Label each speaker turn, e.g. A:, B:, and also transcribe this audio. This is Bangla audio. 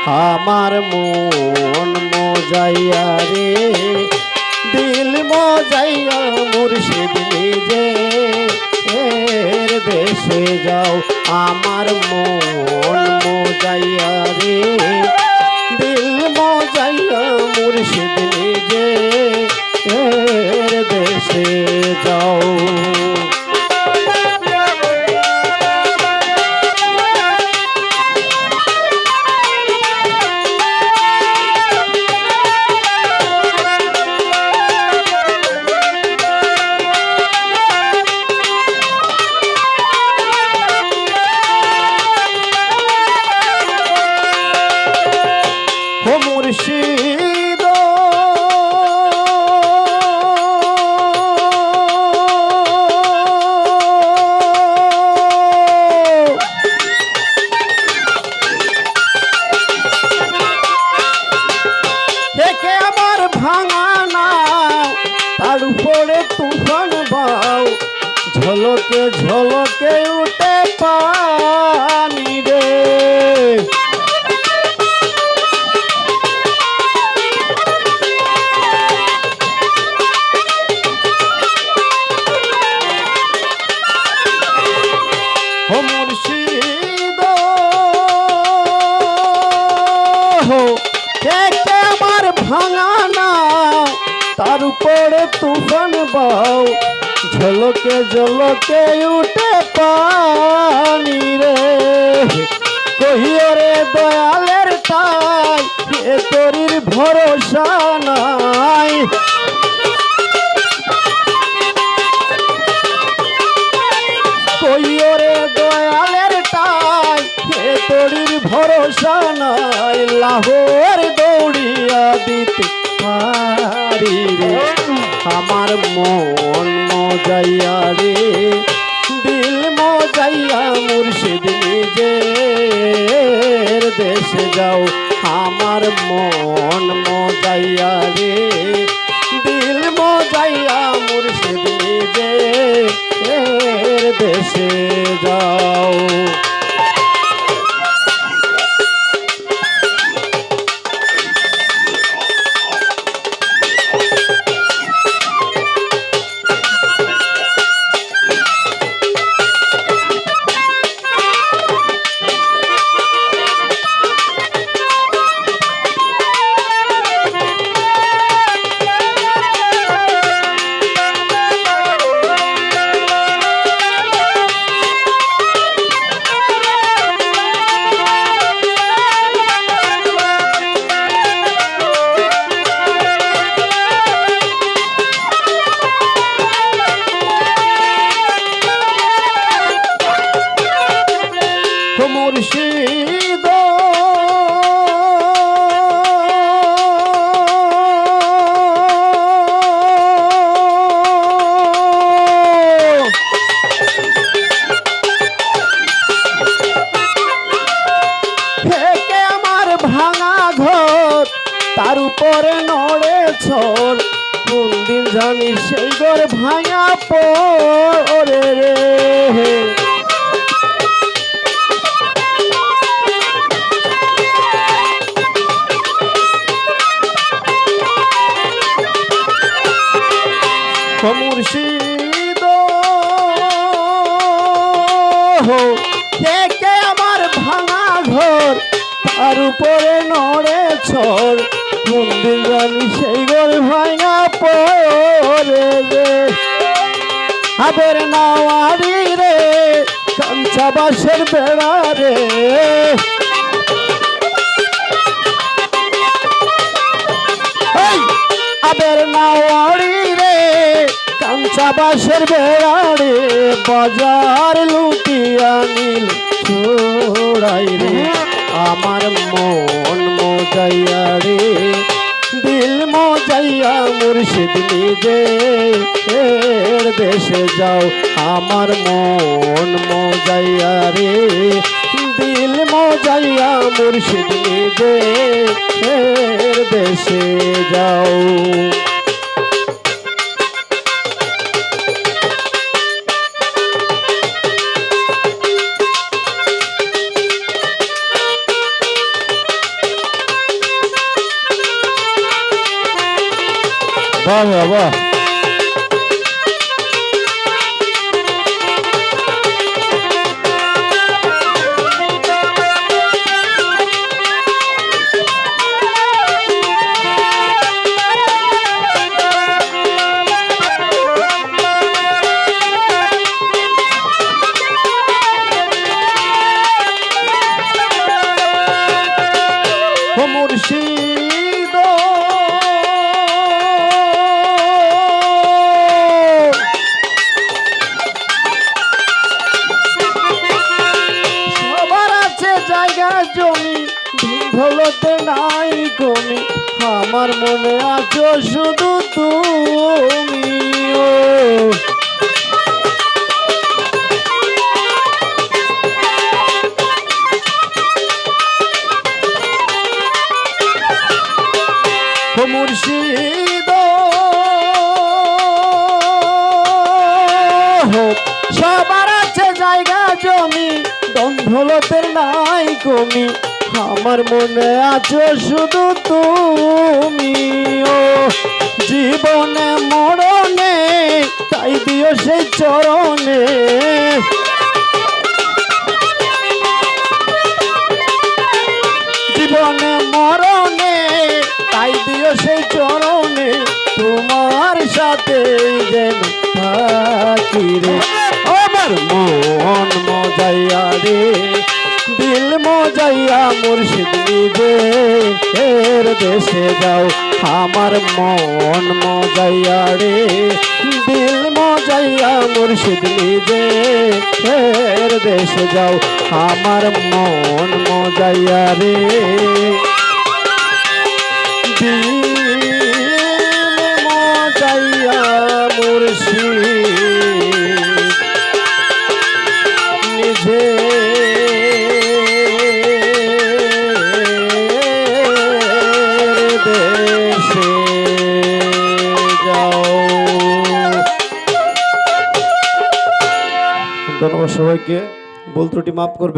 A: আমার মন মজাইয়া রে দিল মজাইয়া মুর্শিদ নিজে এর দেশে যাও। আমার মন মজাইয়া রে দিল মজাইয়া মুর্শিদ নিজে এর দেশে যাও। মুর্শিদ থেকে আমার ভাঙা নাও তার উপরে তুফান বাও ঝলকে ঝলকে উঠে পানি রে। মুর্শিদ থেকে আমার ভাঙা নাও তার উপরে তুফান বাও ঝলকে ঝলকে উঠে পানি রে। কহিও রে দয়ালের তাই এ তোরির ভরসা নাই। কইও রে দয়ালের তাই এ তোরির ভরসা নাই। লাহোর দৌড়িয়া দিতে পারি রে আমার মন মজাইয়া রে দিল মজাইয়া মুর্শিদ নিজের দেশে যাও। আমার মন মজাইয়া রে দিল মজাইয়া মুর্শিদ নিজের দেশে যাও। মুর্শিদ থেকে আমার ভাঙা ঘর তার উপরে নড়ে ছড় কোন দিন জানি সেই ঘর ভাঙা পড়ে রে। মুর্শিদ থেকে আমার ভাঙা ঘর তার উপরে নড়ে ছড় কোন দিন জানি সেই ঘর ভাঙা পড়ে রে। আবের নাওয়ারি রে কাঞ্চা বাঁশের বেড়া রে। আবের নাওয়ারি রে কাঞ্চা বাঁশের বেড়ারে বাজার লুটিয়া নীল ছোড়াই রে। আমার মন মজাইয়া রে দিল মজাইয়া মুর্শিদ নিজের দেশে যাও। আমার মন মজাইয়া রে দিল মজাইয়া মুর্শিদ নিজের দেশে যাও। বাহ বাহ বাহ। ও মুর্শিদ সবার আছে জায়গা জমি, ধুলতে নাই কমি, আমার মনে আছো শুধু তুমি। ও ও মুর্শিদ সবার আছে জায়গা জমি, দ্বন্দ্বলতের নাই কমি, আমার মনে আছো শুধু তুমি। ও জীবনে মরণে তাই দিও সেই চরণে, জীবনে মরণে তাই দিও সেই চরণে, তোমার সাথে যেন থাকি রে। আমার মন মজাইয়া রে, দিল মজাইয়া মুর্শিদ নিজে এর দেশে যাও। আমার মন মজাইয়া রে, দিল মজাইয়া মুর্শিদ নিজে এর দেশে যাও। আমার মন মজাইয়া রে, দিল মজাইয়া মুর্শিদ নিজে দেশে যাও। ধন্যবাদ সবাইকে, ভুল ত্রুটি মাফ করবে।